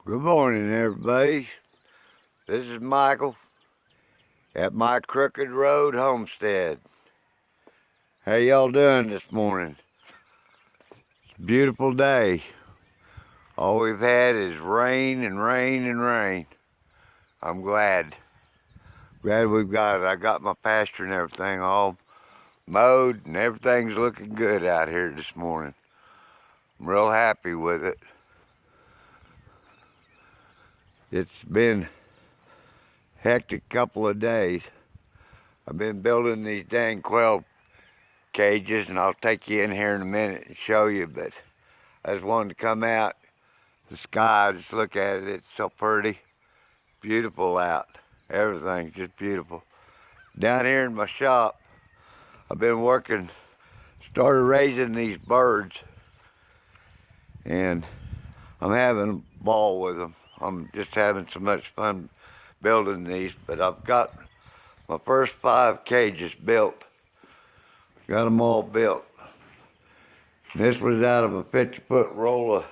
Good morning, everybody. This is Michael at my Crooked Road Homestead. How y'all doing this morning? It's a beautiful day. All we've had is rain and rain and rain. I'm glad we've got it. I got my pasture and everything all mowed, and everything's looking good out here this morning. I'm real happy with it. It's been a hectic couple of days. I've been building these dang quail cages, and I'll take you in here in a minute and show you, but I just wanted to come out the sky, just look at it. It's so pretty, beautiful out. Everything's just beautiful. Down here in my shop, I've been working, started raising these birds, and I'm having a ball with them. I'm just having so much fun building these, but I've got my first 5 cages built. Got them all built. This was out of a 50-foot roll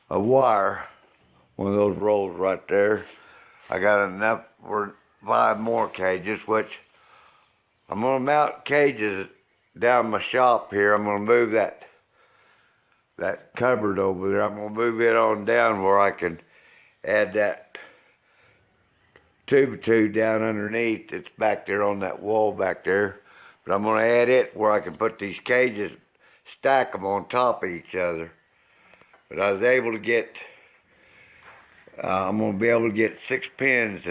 of wire, one of those rolls right there. I got enough for 5 more cages, which I'm gonna mount cages down my shop here. I'm gonna move that cupboard over there. I'm gonna move it on down where I can add that tube down underneath. It's back there on that wall back there. But I'm gonna add it where I can put these cages, stack them on top of each other. But I was able to get, I'm gonna be able to get 6 pins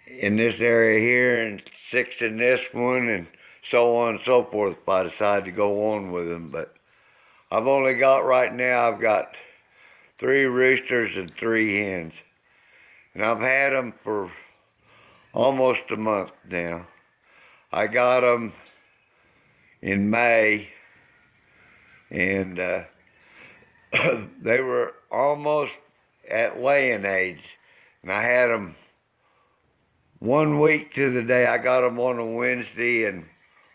in this area here, and 6 in this one, and so on and so forth if I decide to go on with them. But I've only got right now, I've got 3 roosters and 3 hens. And I've had them for almost a month now. I got them in May, and they were almost at laying age. And I had them 1 week to the day. I got them on a Wednesday, and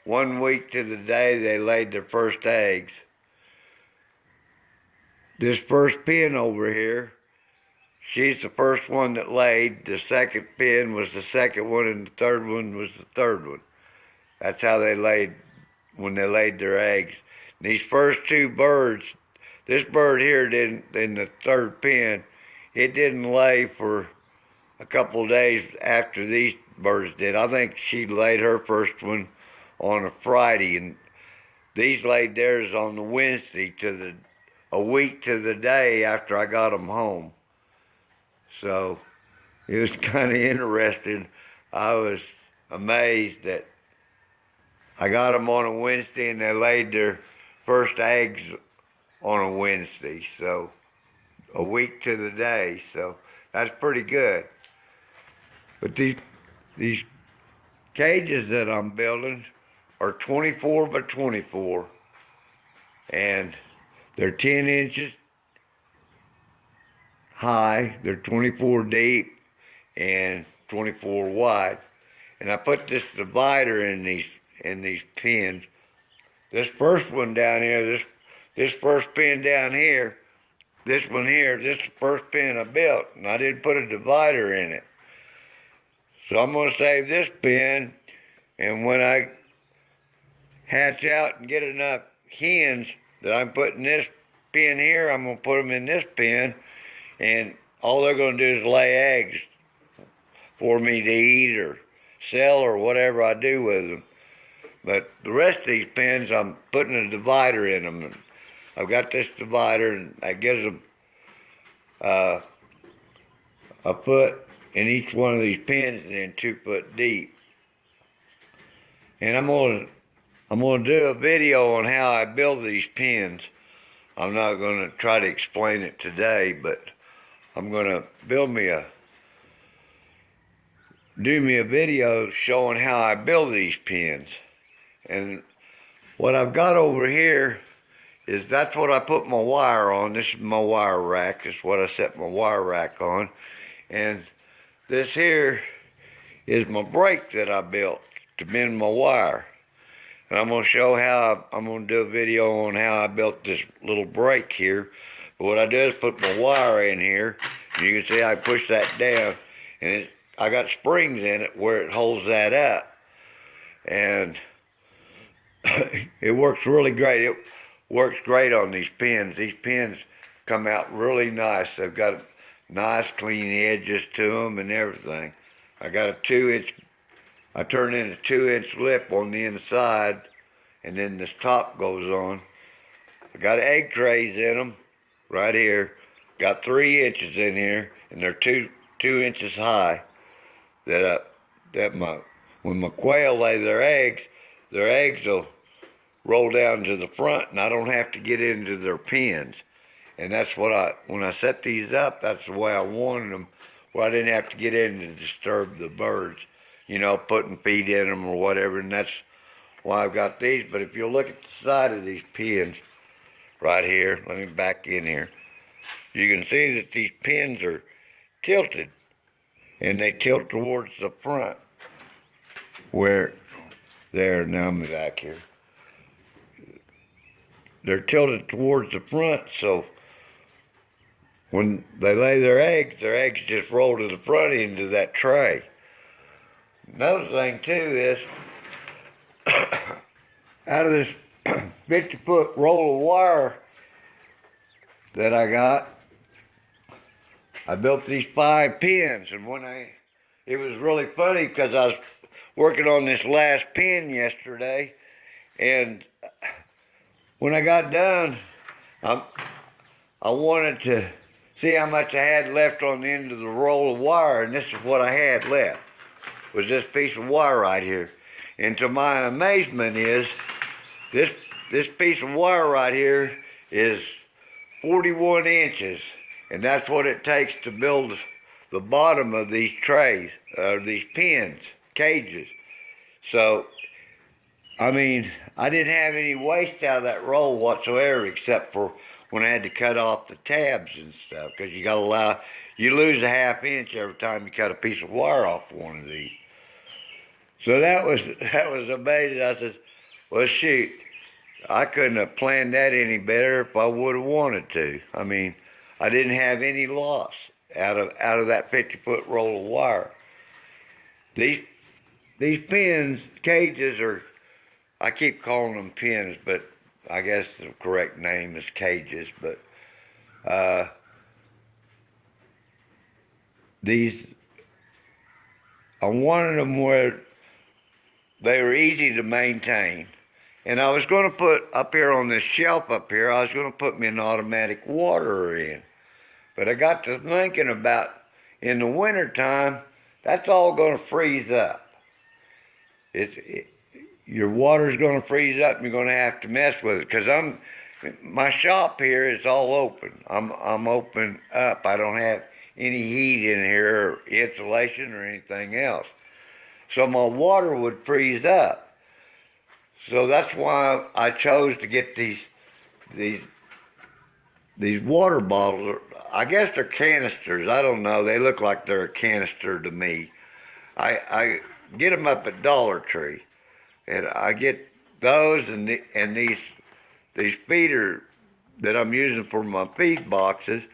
1 week to the day they laid their first eggs. This first pin over here, she's the first one that laid. The second pin was the second one, and the third one was the third one. That's how they laid when they laid their eggs. And these first 2 birds, this bird here didn't, in the third pin, it didn't lay for a couple of days after these birds did. I think she laid her first one on a Friday, and these laid theirs on the Wednesday, a week to the day after I got them home. So it was kind of interesting. I was amazed that I got them on a Wednesday and they laid their first eggs on a Wednesday. So a week to the day. So that's pretty good. But these cages that I'm building are 24 by 24, and they're 10 inches high, they're 24 deep, and 24 wide. And I put this divider in these pins. This first one down here, this first pin down here, this one here, this is the first pin I built, and I didn't put a divider in it. So I'm gonna save this pin, and when I hatch out and get enough hens that I'm putting this pin here, I'm gonna put them in this pin, and all they're gonna do is lay eggs for me to eat or sell or whatever I do with them. But the rest of these pins, I'm putting a divider in them. And I've got this divider, and that gives them a foot in each one of these pins, and then 2 foot deep. And I'm gonna do a video on how I build these pins. I'm not gonna try to explain it today, but I'm gonna do me a video showing how I build these pins. And what I've got over here is that's what I put my wire on. This is my wire rack. This is what I set my wire rack on. And this here is my brake that I built to bend my wire. And I'm going to show how, I'm going to do a video on how I built this little brake here. But what I do is put my wire in here. You can see I push that down, and I got springs in it where it holds that up. And it works really great. It works great on these pins. These pins come out really nice. They've got nice clean edges to them and everything. I got a 2-inch, I turn in a 2-inch lip on the inside, and then this top goes on. I got egg trays in them right here. Got 3 inches in here, and they're two inches high. When my quail lay their eggs will roll down to the front, and I don't have to get into their pens. And that's what when I set these up, that's the way I wanted them, where I didn't have to get in to disturb the birds, putting feed in them or whatever, and that's why I've got these. But if you look at the side of these pens right here, let me back in here, you can see that these pins are tilted, and they tilt towards the front. Now I'm back here. They're tilted towards the front, so when they lay their eggs just roll to the front into that tray. Another thing too is, out of this 50-foot roll of wire that I got, I built these 5 pins, and it was really funny because I was working on this last pin yesterday, and when I got done, I wanted to see how much I had left on the end of the roll of wire, and this is what I had left, was this piece of wire right here. And to my amazement is, this piece of wire right here is 41 inches, and that's what it takes to build the bottom of these trays, these pins, cages. So, I mean, I didn't have any waste out of that roll whatsoever, except for when I had to cut off the tabs and stuff, because you lose a 1/2 inch every time you cut a piece of wire off one of these. So that was amazing. I said, well, shoot, I couldn't have planned that any better if I would have wanted to. I mean, I didn't have any loss out of that 50-foot roll of wire. These pins, cages are, I keep calling them pins, but I guess the correct name is cages. But I wanted them where they were easy to maintain. And I was going to put up here on this shelf up here, I was going to put me an automatic waterer in. But I got to thinking about, in the wintertime, that's all going to freeze up. Your water's going to freeze up, and you're going to have to mess with it. Because my shop here is all open. I'm open up. I don't have any heat in here, or insulation, or anything else. So my water would freeze up. So that's why I chose to get these water bottles. I guess they're canisters. I don't know. They look like they're a canister to me. I get them up at Dollar Tree, and I get those and these feeder that I'm using for my feed boxes.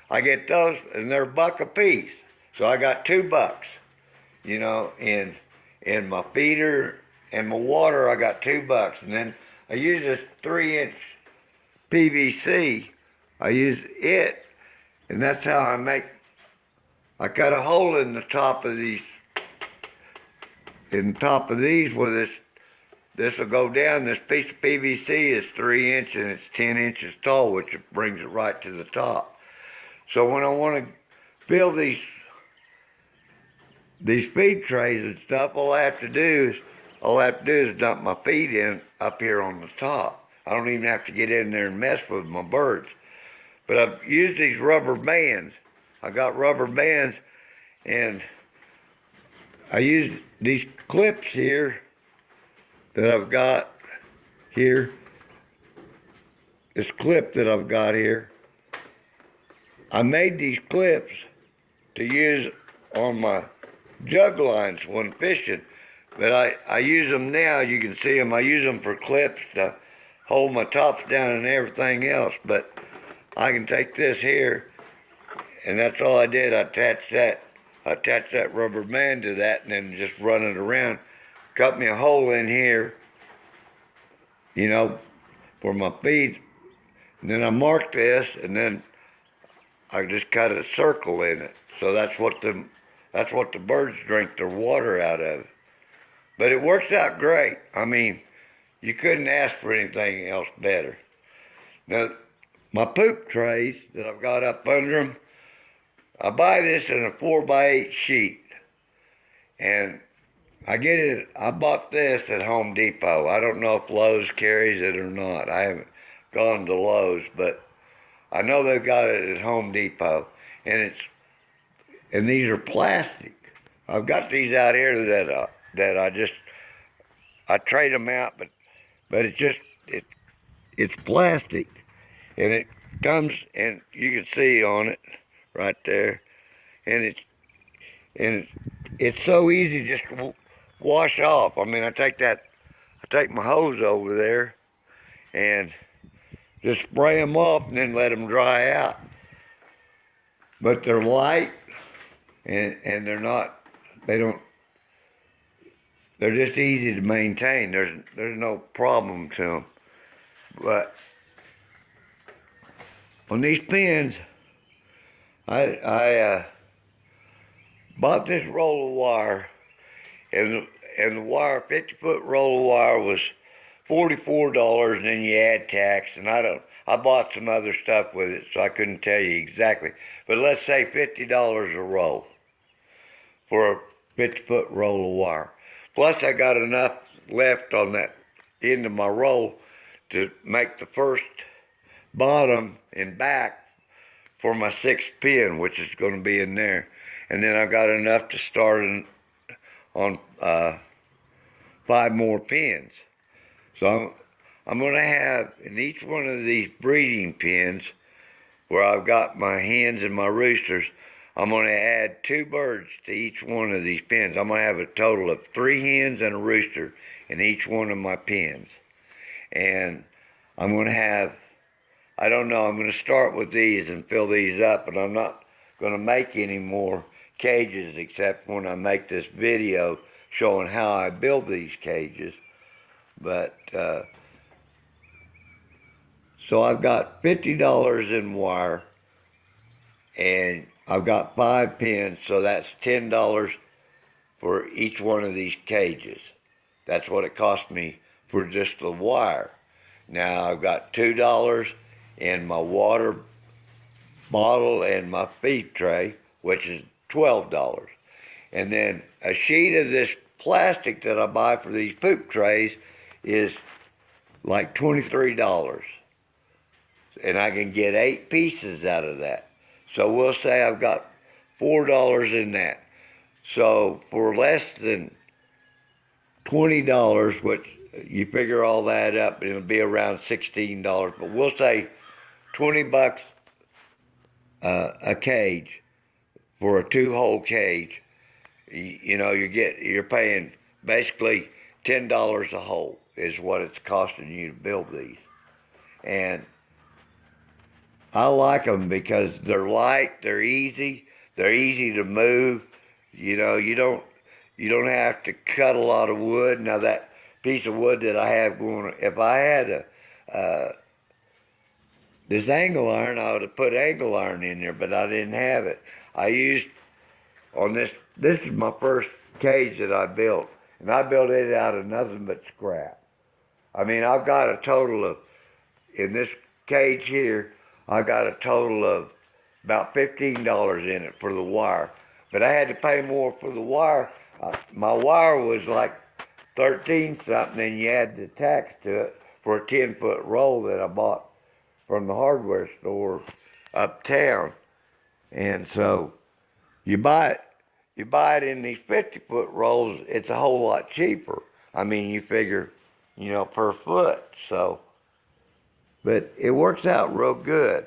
I get those, and they're $1 a piece. So I got $2, in my feeder and my water. I got $2, and then I use this 3-inch PVC. I use it, and that's how I cut a hole in the top of these. Where this will go down. This piece of PVC is 3 inches and it's 10 inches tall, which brings it right to the top. So when I want to fill these feed trays and stuff, all I have to do is dump my feed in up here on the top. I don't even have to get in there and mess with my birds. But I've used these rubber bands. I got rubber bands, and I use these clips here that I've got here. This clip that I've got here. I made these clips to use on my jug lines when fishing. But I use them now. You can see them. I use them for clips to hold my tops down and everything else. But I can take this here, and that's all I did. I attached that rubber band to that, and then just run it around. Cut me a hole in here, you know, for my feed. And then I marked this, and then I just cut a circle in it. So that's what the birds drink their water out of. But it works out great. I mean, you couldn't ask for anything else better. Now, my poop trays that I've got up under them, I buy this in a 4x8 sheet. And I bought this at Home Depot. I don't know if Lowe's carries it or not. I haven't gone to Lowe's, but I know they've got it at Home Depot. And these are plastic. I've got these out here that I trade them out, but it's plastic, and it comes, and you can see on it right there, and it's so easy just to wash off. I mean, I take my hose over there and just spray them off and then let them dry out. But they're light, and they're just easy to maintain. There's no problem to them. But on these pins, I bought this roll of wire, and the wire, 50-foot roll of wire was $44, and then you add tax, and I bought some other stuff with it, so I couldn't tell you exactly. But let's say $50 a roll for a 50-foot roll of wire. Plus, I got enough left on that end of my roll to make the first bottom and back for my 6th pin, which is going to be in there. And then I've got enough to start on 5 more pins. So I'm going to have in each one of these breeding pens where I've got my hens and my roosters, I'm going to add 2 birds to each one of these pens. I'm going to have a total of 3 hens and a rooster in each one of my pens. And I'm going to have, I don't know, I'm going to start with these and fill these up, and I'm not going to make any more cages except when I make this video showing how I build these cages. But, so I've got $50 in wire, and I've got 5 pins, so that's $10 for each one of these cages. That's what it cost me for just the wire. Now I've got $2 in my water bottle and my feed tray, which is $12. And then a sheet of this plastic that I buy for these poop trays is like $23. And I can get 8 pieces out of that. So we'll say I've got $4 in that. So for less than $20, which you figure all that up, it'll be around $16. But we'll say $20 a cage for a 2-hole cage. You know, you're paying basically $10 a hole is what it's costing you to build these. And I like them because they're light, they're easy to move. You know, you don't have to cut a lot of wood. Now that piece of wood that I have going, if I had this angle iron, I would have put angle iron in there, but I didn't have it. I used on this is my first cage that I built, and I built it out of nothing but scrap. I mean, I've got a total of, in this cage here, I got a total of about $15 in it for the wire. But I had to pay more for the wire. My wire was like 13 something, and you add the tax to it for a 10-foot roll that I bought from the hardware store uptown. And so you buy it in these 50-foot rolls, it's a whole lot cheaper. I mean, you figure, you know, per foot. So, but it works out real good.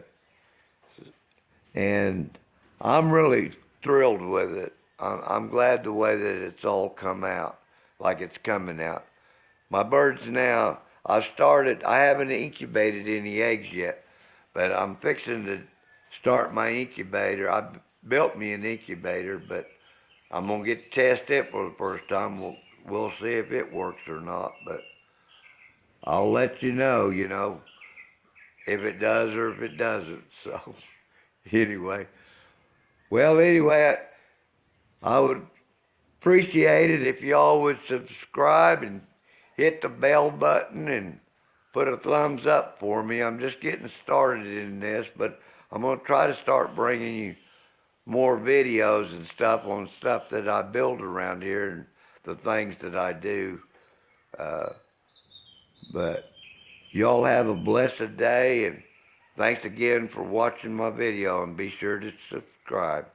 And I'm really thrilled with it. I'm glad the way that it's all come out, like it's coming out. My birds now, I haven't incubated any eggs yet, But I'm fixing to start my incubator. I built me an incubator, but I'm gonna get to test it for the first time. We'll see if it works or not. But I'll let you know, if it does or if it doesn't. So anyway, anyway, I would appreciate it if y'all would subscribe and hit the bell button and put a thumbs up for me. I'm just getting started in this, but I'm going to try to start bringing you more videos and stuff on stuff that I build around here and the things that I do. Uh, but y'all have a blessed day, and thanks again for watching my video, and be sure to subscribe.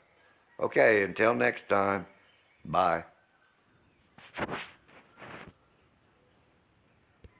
Okay, until next time, bye.